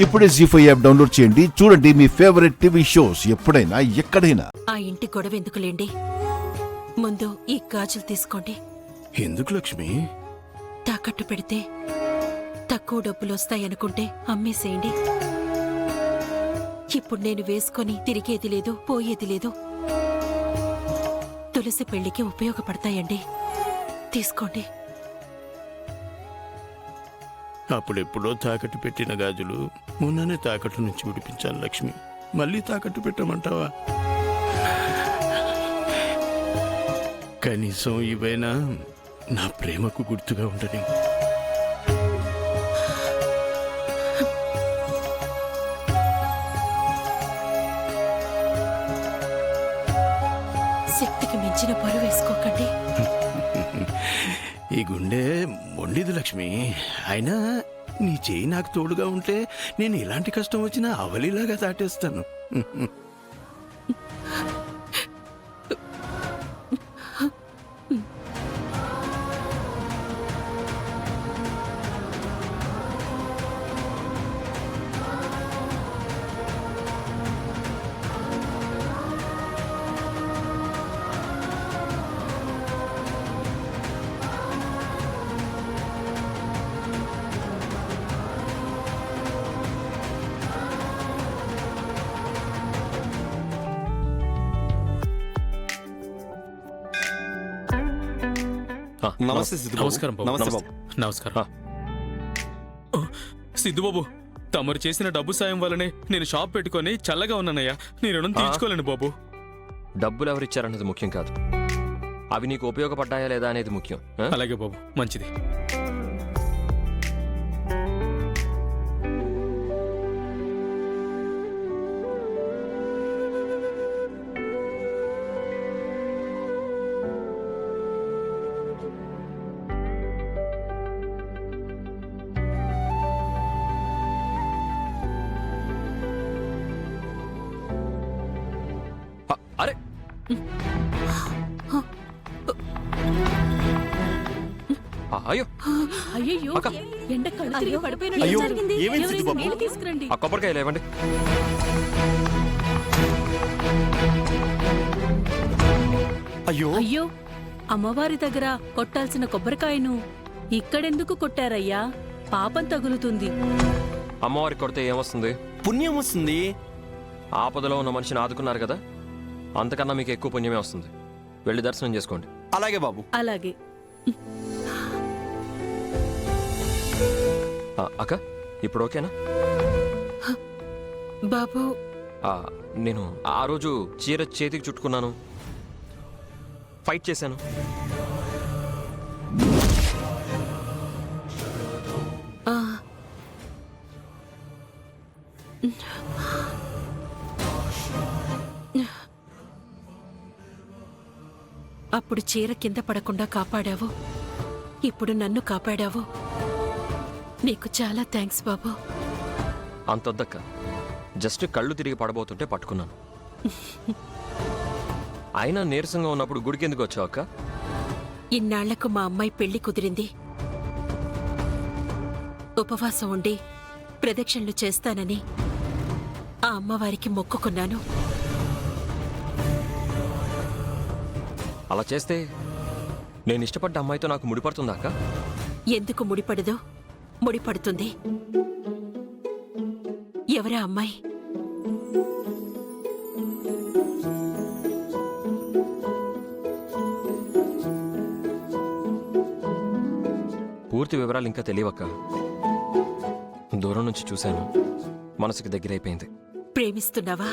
ఇప్పుడే జీ5 app download చేయండి. చూడండి మీ ఫేవరెట్ టీవీ షోస్ ఎప్పుడైనా ఎక్కడైనా. ఆ ఇంటి గొడవ ఎందుకులేండి, ముందు ఈ గాజులు తీసుకోండి. ఎందుకు లక్ష్మి? తాకట్టు పెడితే తక్కువ డబ్బులు వస్తాయనుకుంటే అమ్మేసేయండి. ఇప్పుడు నేను వేసుకొని తిరిగేది లేదు, పోయేది లేదు. తులసి పెళ్లికి ఉపయోగపడతాయండి, తీసుకోండి. అప్పుడెప్పుడో తాకట్టు పెట్టిన గాజులు మొన్ననే తాకట్టు నుంచి విడిపించాను లక్ష్మి. మళ్ళీ తాకట్టు పెట్టమంటావా? కనీసం ఇవైనా నా ప్రేమకు గుర్తుగా ఉండని. శక్తికి మించిన బరువు వేసుకోకండి. ఈ గుండె మొండిది లక్ష్మి. అయినా నీ చేయి నాకు తోడుగా ఉంటే నేను ఎలాంటి కష్టం వచ్చినా అవలీలాగా దాటేస్తాను. నమస్తే సిద్ధు. నమస్కారం బాబు. నమస్తే బాబు. నమస్కారం. సిద్ధు బాబు, తమరు చేసిన డబ్బు సాయం వల్లనే నేను షాప్ పెట్టుకొని చల్లగా ఉన్నానయ్యా. నీ రుణం తీర్చుకోలేను బాబు. డబ్బులు ఎవరిచ్చారన్నది ముఖ్యం కాదు, అవి నీకు ఉపయోగపడ్డాయా లేదా అనేది ముఖ్యం. అలాగే బాబు, మంచిది. అరే అయ్యో అయ్యో, ఎండ కళ్ళు తిరిగి పడిపోయినట్టు అయ్యో, జరిగింది. ఏమైంది సిద్ధు బాబు? నీళ్ళు తీసుకురండి. ఆ కొబ్బరికాయ లేవండి. అయ్యో అయ్యో, అమ్మవారి దగ్గర కొట్టాల్సిన కొబ్బరికాయను ఇక్కడెందుకు కొట్టారయ్యా? పాపం తగులుతుంది. అమ్మవారికి కొడితే ఏమొస్తుంది? పుణ్యం వస్తుంది. ఆపదలో ఉన్న మనిషిని ఆదుకున్నారు కదా, అంతకన్నా మీకు ఎక్కువ పుణ్యమే వస్తుంది. వెళ్ళి దర్శనం చేసుకోండి. అలాగే బాబు. అలాగే. అక్క, ఇప్పుడు ఓకేనా? బాబు, నేను ఆ రోజు చీర చేతికి చుట్టుకున్నాను, ఫైట్ చేశాను. అప్పుడు చీర కింద పడకుండా కాపాడావు, ఇప్పుడు నన్ను కాపాడావు. నీకు చాలా థ్యాంక్స్ బాబు. అంతొద్దక్క, జస్ట్ కళ్ళు తిరిగి పడబోతుంటే పట్టుకున్నాను. అయినా నీరసంగా ఉన్నప్పుడు గుడికి ఎందుకు వచ్చావు అక్క? ఇన్నాళ్లకు మా అమ్మాయి పెళ్లి కుదిరింది. ఉపవాసం ఉండి ప్రదక్షిణలు చేస్తానని ఆ అమ్మవారికి మొక్కుకున్నాను. అలా చేస్తే నేను ఇష్టపడ్డ అమ్మాయితో నాకు ముడిపడుతుందా అక్క? ఎందుకు ముడిపడదో? ముడిపడుతుంది. ఎవరా అమ్మాయి? పూర్తి వివరాలు ఇంకా తెలియవక్క. దూరం నుంచి చూశాను, మనసుకి దగ్గరైపోయింది. ప్రేమిస్తున్నావా?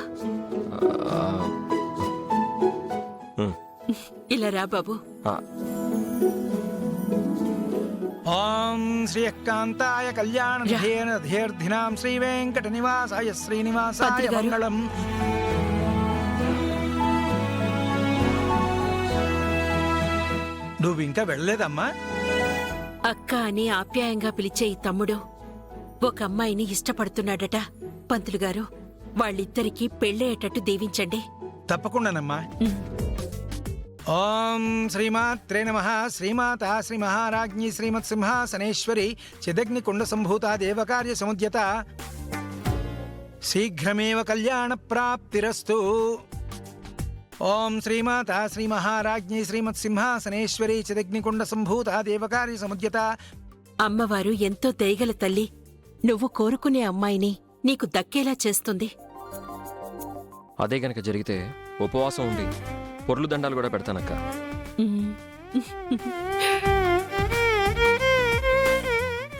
ఇలా రా బాబు. ఓం శ్రీకాంతాయ కళ్యాణ ధీర్ధినాం శ్రీ వెంకట నివాసాయ శ్రీనివాసాయ మంగళం. నువ్వు ఇంకా వెళ్ళలేదమ్మా? అక్క అని ఆప్యాయంగా పిలిచే ఈ తమ్ముడు ఒక అమ్మాయిని ఇష్టపడుతున్నాడట. పంతులు గారు, వాళ్ళిద్దరికీ పెళ్ళయ్యేటట్టు దీవించండి. తప్పకుండానమ్మా. ఓం శ్రీమాత్రే నమః. శ్రీమాత శ్రీ మహారాజ్ఞి శ్రీమత్ సింహాసనేశ్వరి చిదగ్ని కుండ సంభూత దేవకార్య సముద్యత శీఘ్రమేవ కళ్యాణ ప్రాప్తిరస్తు. ఓం శ్రీమాత శ్రీ మహారాజ్ఞి శ్రీమత్ సింహాసనేశ్వరి చిదగ్నికుండ సంభూత దేవకారి సముద్యత. అమ్మవారు ఎంతో దయగల తల్లి. నువ్వు కోరుకునే అమ్మాయిని నీకు దక్కేలా చేస్తుంది. అదే గనక జరిగితే ఉపవాసం ఉండి పొర్లు దండాలు కూడా పెడతానక్క. ఉమ్.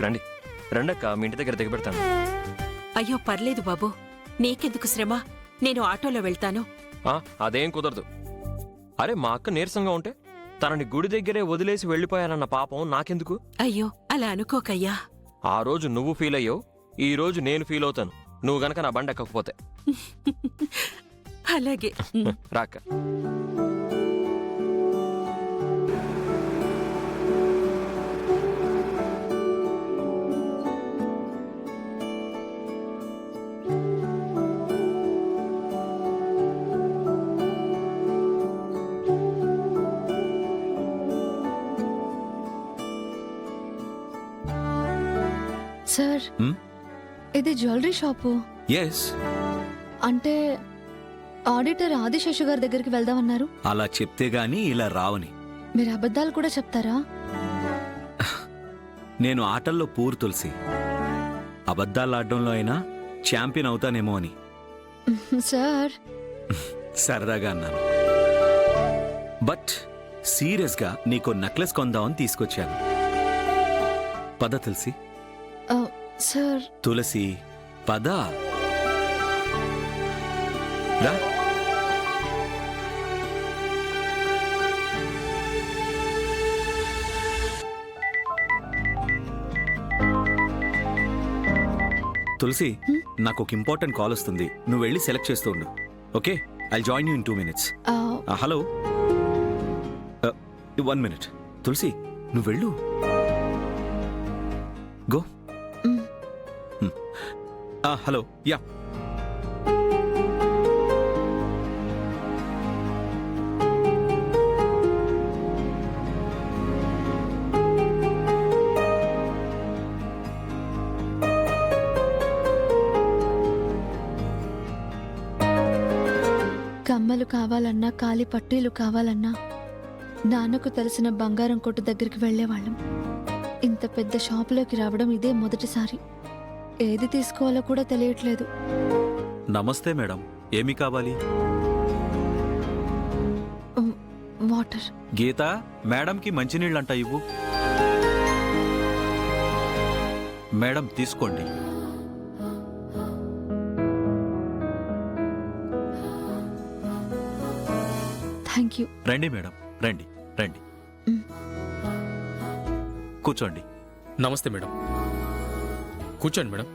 రండి రండక్క, మీ ఇంటి దగ్గర దిగబెడతాను. అయ్యో పర్లేదు బాబు, నీకెందుకు శ్రమ, నేను ఆటోలో వెళ్తాను. అదేం కుదరదు. అరే మా అక్క నీరసంగా ఉంటే తనని గుడి దగ్గరే వదిలేసి వెళ్ళిపోయానన్న పాపం నాకెందుకు? అయ్యో అలా అనుకోకయ్యా. ఆ రోజు నువ్వు ఫీల్ అయ్యావు, ఈ రోజు నేను ఫీల్ అవుతాను నువ్వు గనక నా బండి ఎక్కకపోతే. అలాగే. రాక్క. సార్, ఇది జ్యువెలరీ షాపు. ఎస్, అంటే ఆడిటర్ ఆదిశేషు గారి దగ్గరికి వెళ్దామన్నారు. అలా చెప్తే గాని ఇలా రావని. మీరు అబద్ధాలు కూడా చెప్తారా? నేను ఆటల్లో పూర్ తులసి. అబద్ధాలాడడంలో అయినా ఛాంపియన్ అవుతానేమో అని సార్ సరదాగా అన్నాను. బట్ సీరియస్గా నీకో నెక్లెస్ కొందామని తీసుకొచ్చాను. పద తులసి. సార్. తులసి పద రా. తులసి, నాకు ఒక ఇంపార్టెంట్ కాల్ వస్తుంది. నువ్వు వెళ్ళి సెలెక్ట్ చేస్తూ ఉండు. Okay, I join you in 2 minutes. Hello, 1 minute. తులసి నువ్వు వెళ్ళు. గో. హలో. యా. కమ్మలు కావాలన్నా, కాలి పట్టీలు కావాలన్నా నాన్నకు తెలిసిన బంగారం కొట్టు దగ్గరికి వెళ్లేవాళ్ళం. ఇంత పెద్ద షాపులోకి రావడం ఇదే మొదటిసారి. ఏది తీసుకోవాలో కూడా తెలియట్లేదు. నమస్తే మేడం, ఏమి కావాలి? వాటర్. గీత, మేడంకి మంచినీళ్ళంట ఇవ్వు. మేడం తీసుకోండి. Thank you. రండి మేడం, రండి రండి. కూర్చోండి. నమస్తే మేడం, కూర్చోండి మేడం.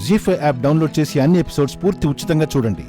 జీ5 యాప్ డౌన్లోడ్ చేసి అన్ని ఎపిసోడ్స్ పూర్తి ఉచితంగా చూడండి.